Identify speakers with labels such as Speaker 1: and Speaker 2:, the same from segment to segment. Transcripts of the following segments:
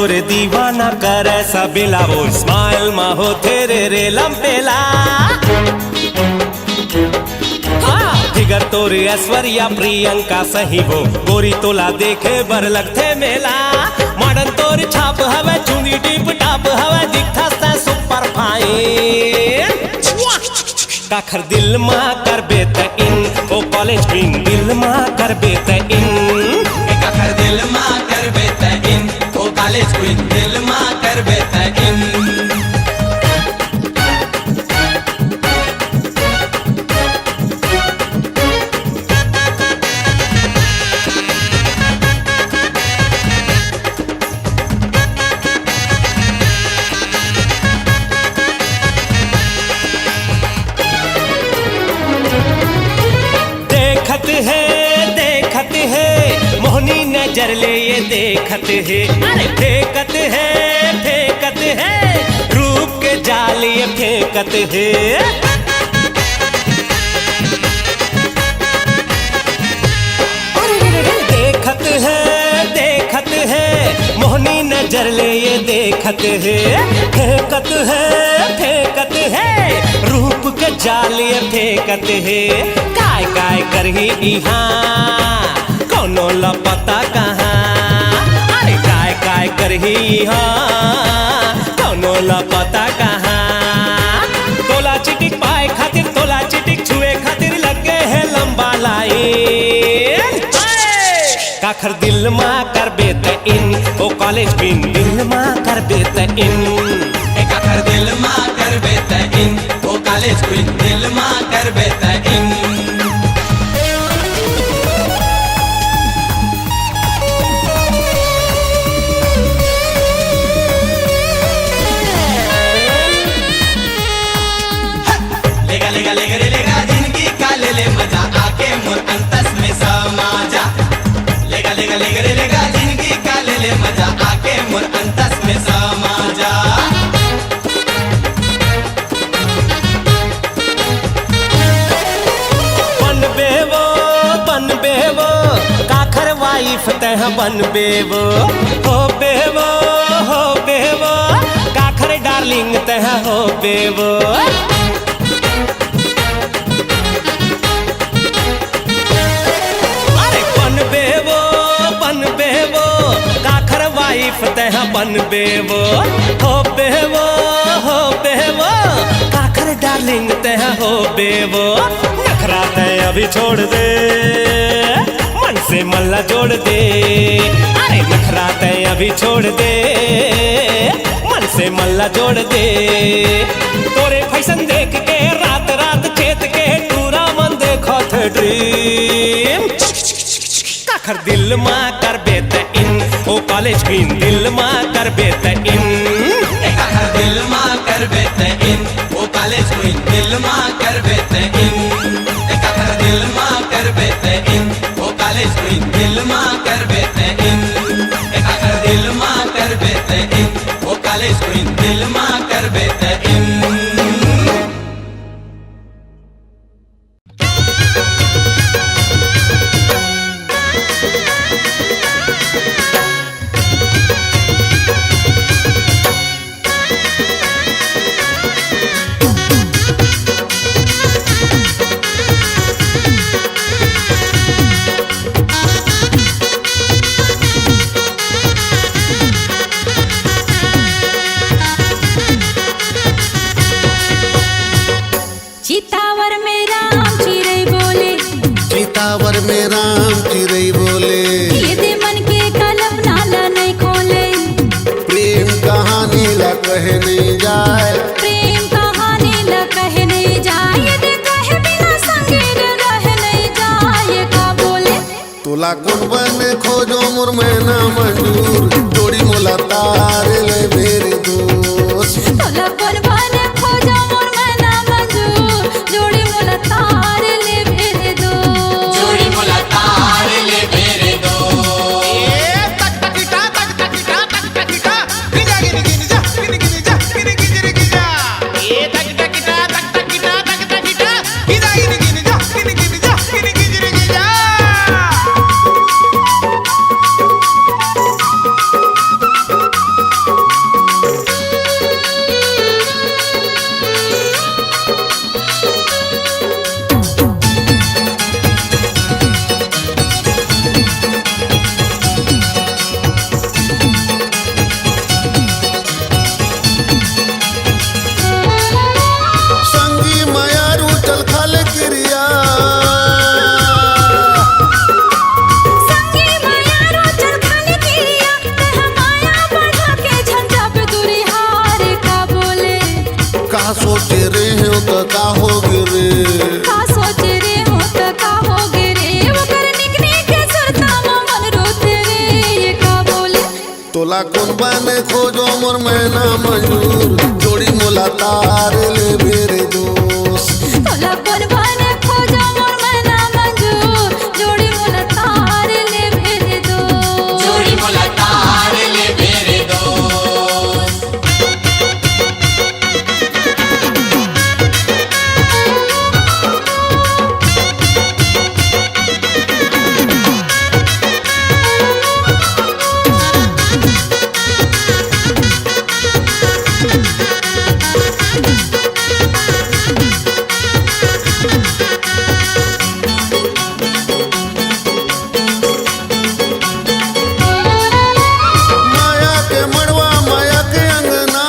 Speaker 1: तोरे दीवाना कर ऐसा बिला वो स्माइल मा हो तेरे रे लंपेला फिगर तोरे ऐश्वर्या प्रियंका सही हो गोरी तोला देखे बर लगते मेला मॉडर्न तोर छाप हवे चुंदी टिप टाप हवे दिखता से सुपर फाइन काखर दिल मा करबे त इन ओ कॉलेज क्वीन दिल मा करबे त इन
Speaker 2: काखर दिल मा करबे त इन ओ कॉलेज क्वीन दिल मा करबे त इन
Speaker 1: देखत है मोहनी नजर ले ये देखत है अरे फेंकत है रूप के जाल ये फेंकत है देखत है मोहनी नजर ले ये देखत है फेंकत है रूप के जाल ये फेंकत है काय काय करही इहाँ कोनो लपता कहाँ अरे काय काय करही इहाँ कोनो लपता कहाँ तोला चिटिक पाए खातिर तोला चिटिक छुए खातिर लगे है लंबा लाइन काखर दिल मा करबे त इन ओ कॉलेज क्वीन दिल मा करबे त इन
Speaker 2: काखर दिल मा करबे त इन ओ कॉलेज क्वीन दिल मा करबे त इन लेगा जिंदगी का ले ले मजा आके मोर अंतस में समा जा लेगा जिंदगी का ले ले मजा आके मोर अंतस में समा जा
Speaker 1: बनबे वो काखर वाइफ तह बनबे वो हो बेवो काखर डार्लिंग तह हो बेवो बनबे वो काखर वाइफ तह बनबे वो हो बेवो काखर डार्लिंग तह हो बेवो नखरा तय अभी छोड़ दे मन से मल्ला जोड़ दे अरे नखरा तय अभी छोड़ दे मन से मल्ला जोड़ दे तोरे फैशन देख के रात रात चेत के टूरा मन देखो थे ड्रीम काखर दिल मा करबे त इन ओ कॉलेज क्वीन दिल मा करबे त इन
Speaker 2: काखर दिल मा करबे त इन ओ कॉलेज क्वीन दिल मा करबे त इन काखर दिल मा करबे त इन ओ कॉलेज क्वीन दिल मा करबे त इन काखर दिल मा करबे त इन ओ कॉलेज क्वीन दिल मा करबे त इन
Speaker 3: में राम चिरई बोले
Speaker 4: ये मन के कलम नाला नहीं खोले
Speaker 3: प्रेम कहानी ला कहे नहीं जाए
Speaker 4: प्रेम कहानी ला कहे नहीं जाए यदि कहे बिना संगे रह नहीं जाए का बोले
Speaker 3: तोला कौन बने खोजो मुर में ना मंजूर जोड़ी मोला तार ले मेरे दोस्त
Speaker 4: तोला कौन बने खोजो मुर में ना मंजूर जोड़ी मोला तार ले मेरे दोस्त
Speaker 2: जोड़ी मोला तार ले मेरे दोस्त
Speaker 3: सोचे रे हो तो का होगे रे
Speaker 4: का सोच रे हो त का होगे रे ओकर निकने के सुरता मन रोते रे ये का बोले
Speaker 3: तोला कौन बने खोजो मोर मैना मंजूर जोड़ी मोला तार ले मेरे दोस्त
Speaker 4: तोला कोन बने खोजो मोर मना मंजूर जोड़ी मोला तार ले मेरे दो
Speaker 2: जोड़ी मोला तार ले मेरे दोस्त
Speaker 3: माया के मड़वा माया के अंगना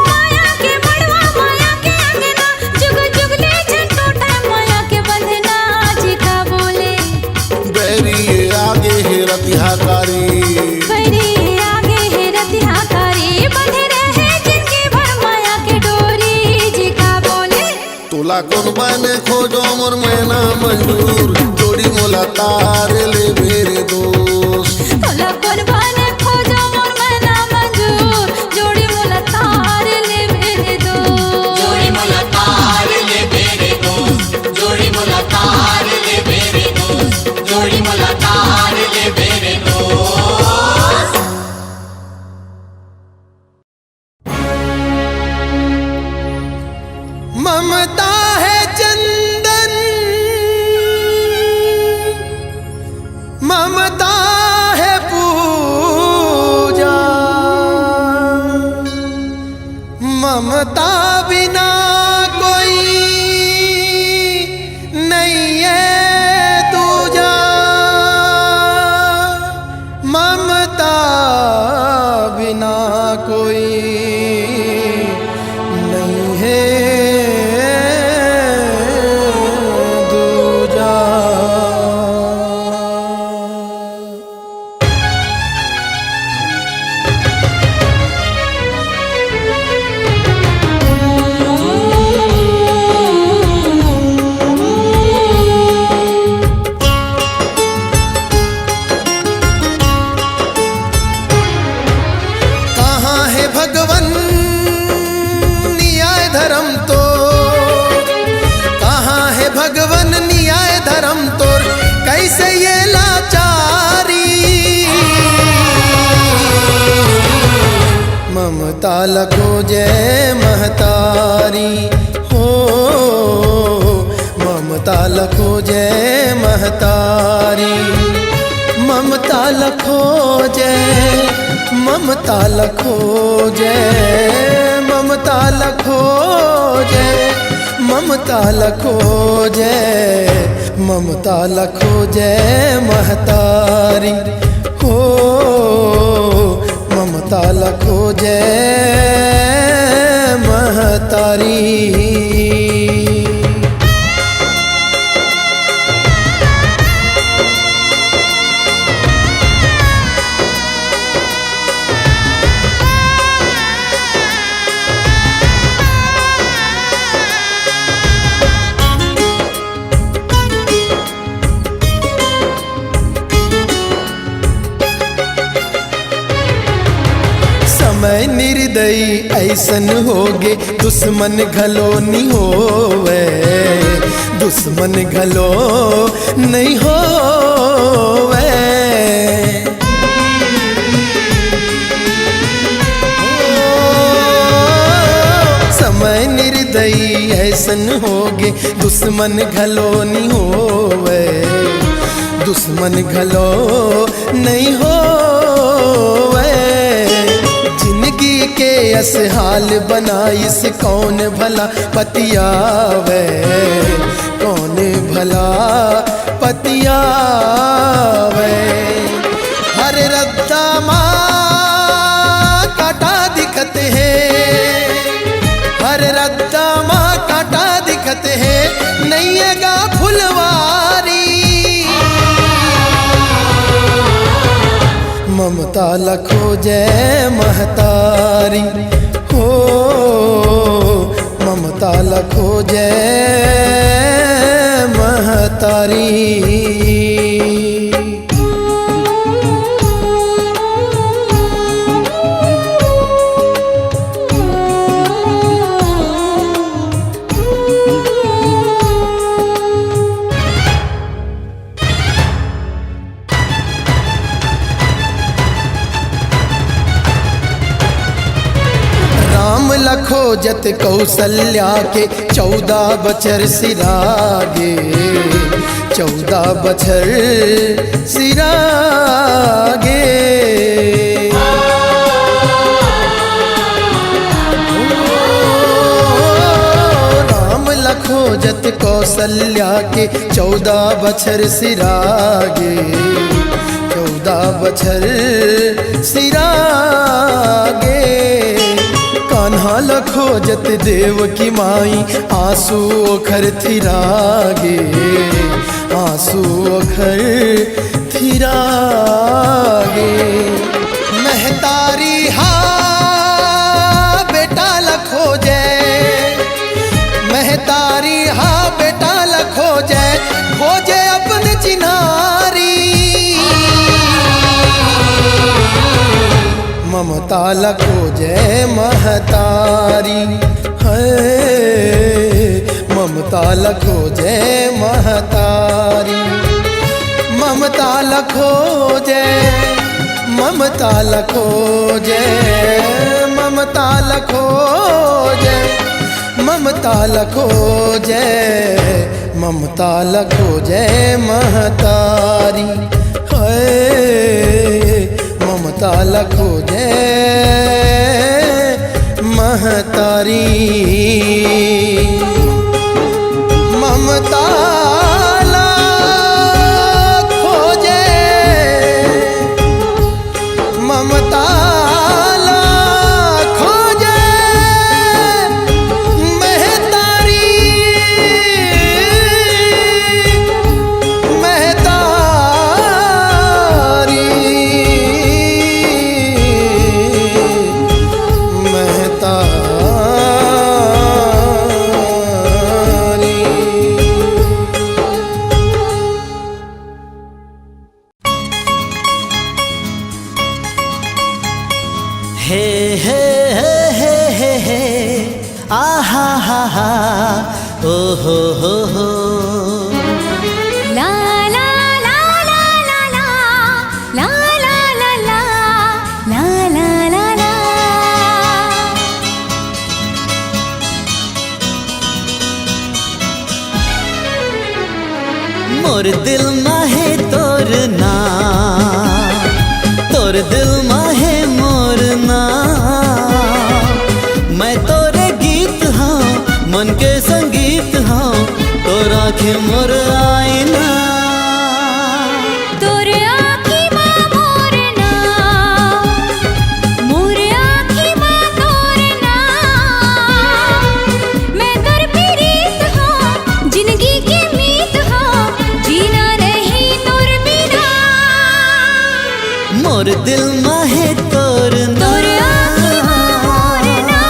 Speaker 4: माया के बड़वा माया के अंगना जुग जुगले झटोटा माया के बंधना जी का बोले
Speaker 3: बैरी ये आगे है रतिहाकारी
Speaker 4: बड़ी आगे है रतिहाकारी बंधे रहे जिनकी भर माया के डोरी जी का बोले
Speaker 3: तोला कौन बने खोजो मोर मैना मंजूर जोड़ी मोला तार ले मेरे दोस्त
Speaker 4: तोला कोन बने खोजो मोर मना मंजूर जोड़ी मोला तार ले मेरे दो
Speaker 2: जोड़ी मोला तार ले मेरे दोस्त जोड़ी मोला तार ले मेरे दोस्त जोड़ी मोला तार ले मेरे दोस्त
Speaker 5: ममता है चंदन ममता है पूजा ममता बिना कोई नहीं है दूजा ममता बिना कोई नहीं है दूजा कहाँ है भगवन न्याय धर्म तो कहाँ है भगवन न्याय धर्म तो कैसे ये लाचारी ममता लखो जय महतारी हो ममता लखो जय महतारी ममता लखो जय ममता लखो जय ममता लखो जय ममता लखो जय ममता लखो जय महतारी हो ममता लखो जय महतारी समय निर्दयी ऐसन होगे दुश्मन घलो नहीं होवे दुश्मन घलो नहीं होवे समय निर्दयी ऐसन होगे दुश्मन घलो नहीं होवे दुश्मन घलो नहीं होवे जिंदगी के यस हाल बनाइस कौन भला पतियावे कौन भला पतियावे हर रद्दा माँ काटा दिखत है हर रद्दा माँ काटा दिखत है नैयगा फुलवारी ममता लखो जय महतारी हो, ममता लखो जय महतारी। राम लखो जत कौशल्या के 14 बछर सिरागे, 14 बछर सिरागे। राम लखो जत कौशल्या के 14 बछर सिरागे, 14 बछर सिरागे। कान्हा लखो जत देव की माई आंसू ओखर थिरागे, आंसू ओखर थिरागे। महतारी हा बेटा लखो जय, महतारी हा बेटा लखो जय, खोजे अपने चिन्हारी। ममता लखो जय महतारी है, ममता लखो जय महतारी। ममता लखो जय, ममता लखो जय, ममता लखो जय, ममता लखो जय, ममता लखो जय महतारी है, ममता लखो जय महतारी। ममता लखो जय, ममता लखो जय महतारी,
Speaker 1: हो।
Speaker 4: ला ला ला ला ला ला ला ला ला ला ला ला ला ला।
Speaker 1: मोर दिल माहे तोर ना, तोर दिल माहे मोर ना। मैं तोरे गीत हाँ, मन के संगीत हाँ, तोर आँखें मोर आईना।
Speaker 4: तोर आँखी माँ मोर ना, मोर आँखी माँ तोर ना। मैं तोर प्रीत हाँ, जिंदगी की मीत हाँ, जीना नहीं तोर बिना।
Speaker 1: मोर दिल माहे तोर ना,
Speaker 4: तोर आँखी माँ मोर ना।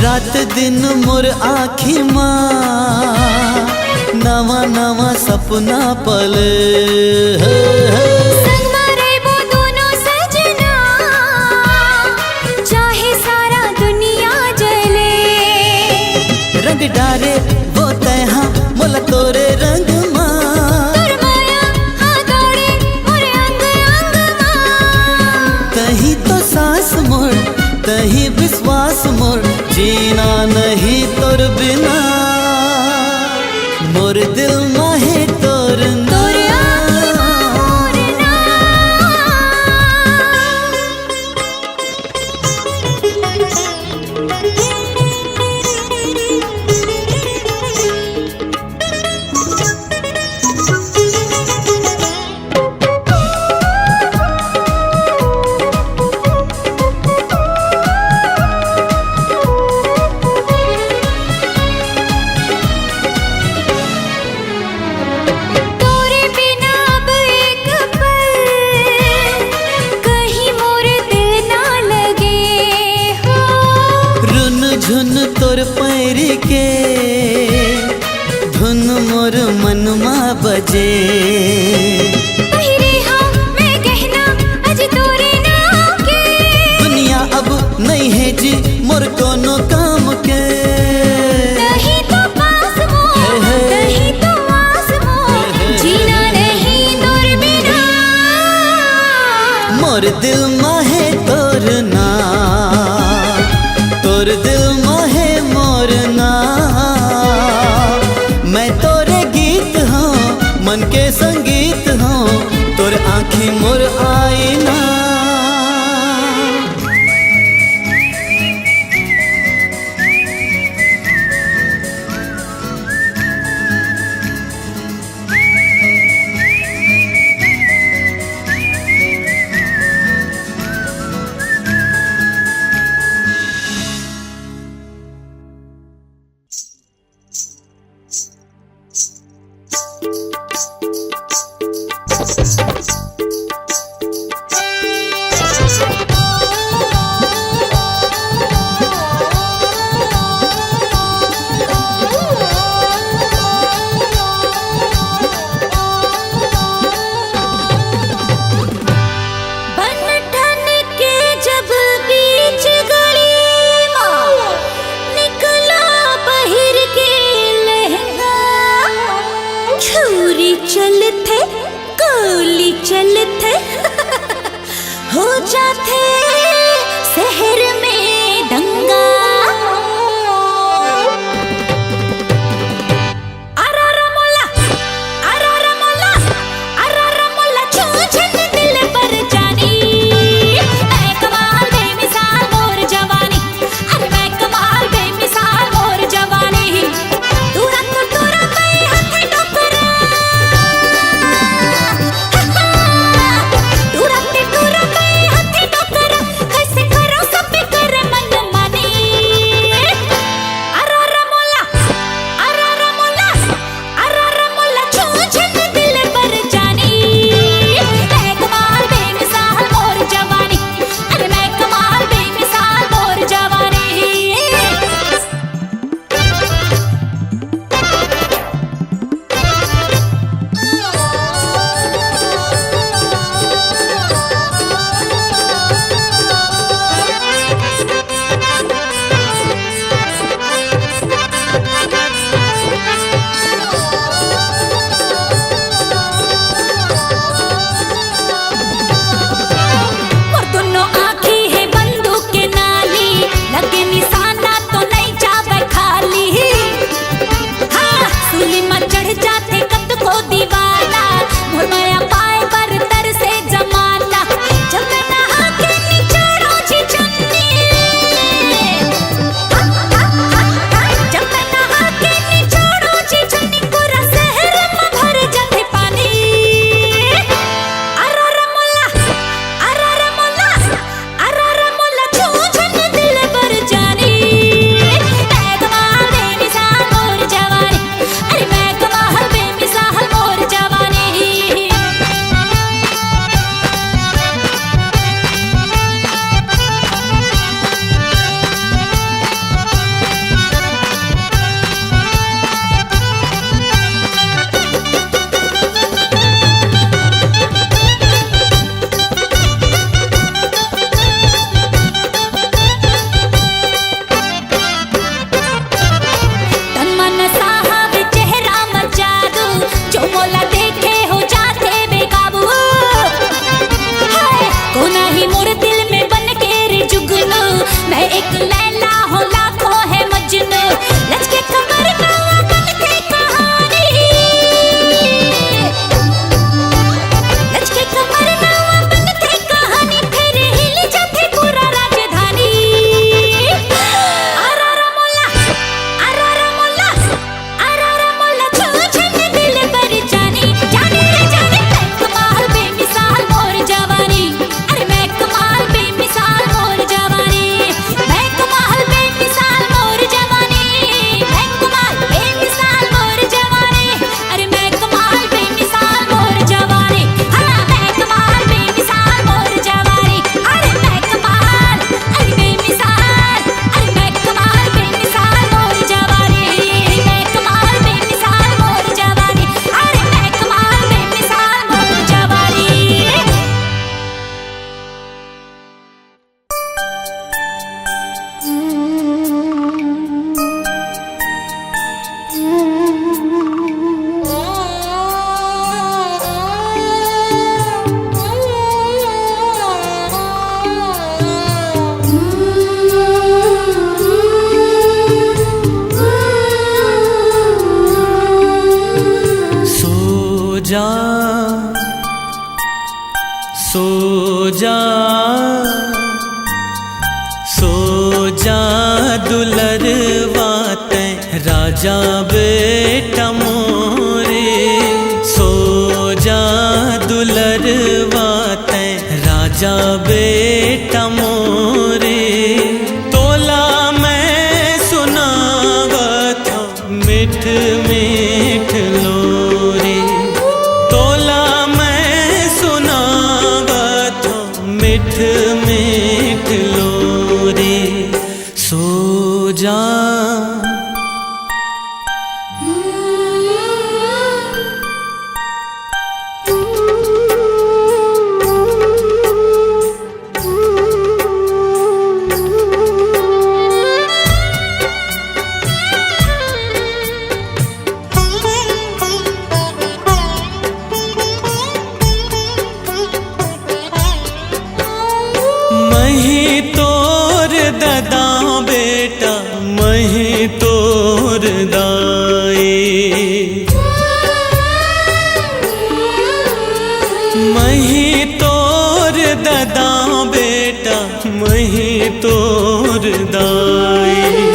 Speaker 1: रात दिन मोर आँखी माँ, नवा नवा सपना पले।
Speaker 4: संग मारे वो दोनों सजना, चाहे सारा दुनिया जले।
Speaker 1: रंग डारे वो तैहा मोला तोरे रंग माँ।
Speaker 4: तोर माया हाँ दौड़े मोरे अंग अंग माँ।
Speaker 1: तही तो सांस मोर, तही विश्वास मोर, जीना नहीं तोर बिना। मोर दिल माहे तोर ना,
Speaker 4: तोर आँखी माँ मोर ना।
Speaker 6: तोर पैर के धुन मोर मनमा बजे।
Speaker 4: पहिरे हाँ मैं गहना अज तोरे नाम के।
Speaker 6: दुनिया अब नहीं है जी मोर कोनो काम के।
Speaker 4: नहीं तो पास मोर, नहीं तो आस मोर, जीना नहीं तोर बिना।
Speaker 6: मोर दिल माहे तोर ना, तोर दिल माहे मोर ना। मैं तोरे गीत हूँ, मन के संगीत हूँ, तोर आँखी मोर आईना।
Speaker 4: चलते गोली चलते हो जाते शहर में दंगा। अरारा मोला, अरारा मोला, अरारा मोला, छूछन दिल पर जानी। मैं कमाल बेमिसाल मोर जवानी, अरे मैं कमाल बेमिसाल मोर जवानी। तुरंत तुरंत हाथे टोकरा
Speaker 6: जा सो जा दुलरवा तैं राजा बेटा मोरे सो जा दुलरवा तैं राजा बेटा मोरे तोला मैं सुनावत हूँ मीठ मीठ लोरी तोला मैं सुनावत हूँ मीठ मीठ लोरी सो जा मही तोर ददा बेटा मही तोर दाई मही तोर ददा बेटा मही तोर दाई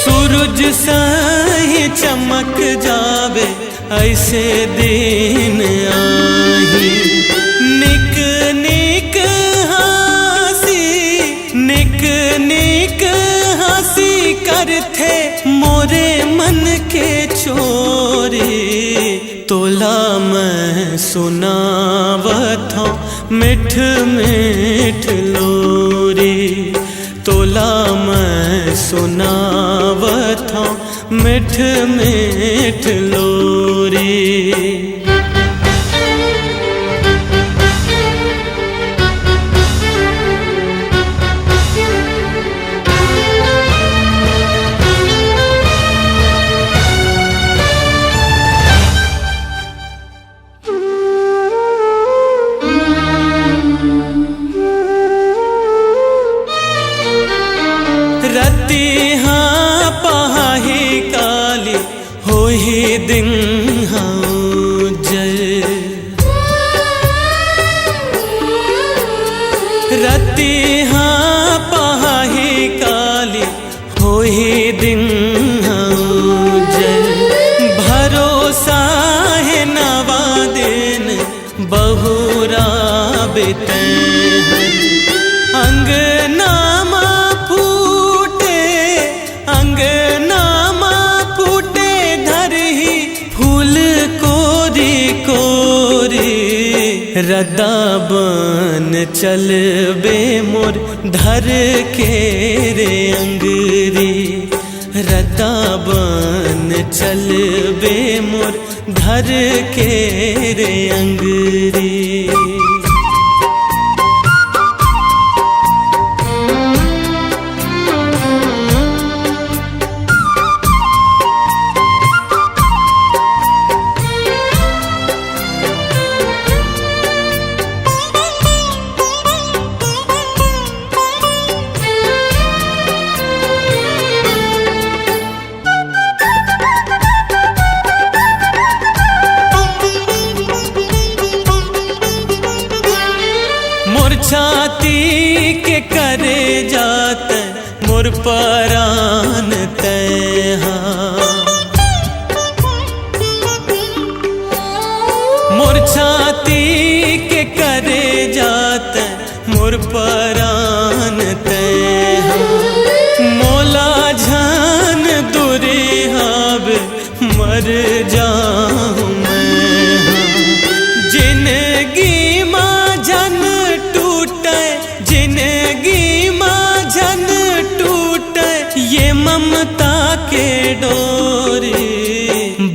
Speaker 6: सूरज सही चमक जावे ऐसे दिन आही निक निक निक निक हंसी करथे मोरे मन के चोरी तोला मैं सुनावत हूँ मीठ मीठ लोरी तोला मैं सुनावत हूँ मीठ मीठ लोरी रती हाँ पहाही काली हो ही दिन हाँ जय रती हाँ पहाही काली हो ही दिन हाँ जय भरोसा है नवा दिन बहुरा बिते अंगनामा अंगनामा फूटे धरही फूल कोरी कोरी रदा बन चल बे मोर धर के रे अंगरी रदा बन चल बे मोर धर के रे अंगरी छाती के करे जात मोर परान तैहा मोर छाती के करे जात मोर परान तैहा मोला जान दूरे हाब मर जाऊं मैं जिंदगी माँ जन जिंदगी माँ जन टूटे ये ममता के डोरी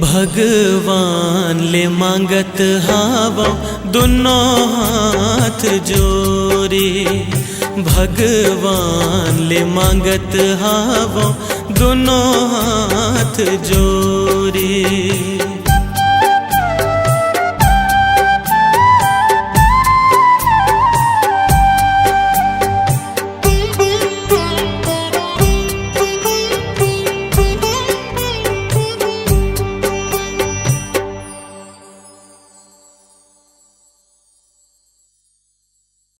Speaker 6: भगवान ले मांगत हावा दोनों हाथ जोरी भगवान ले मांगत हावा दोनों हाथ जोरी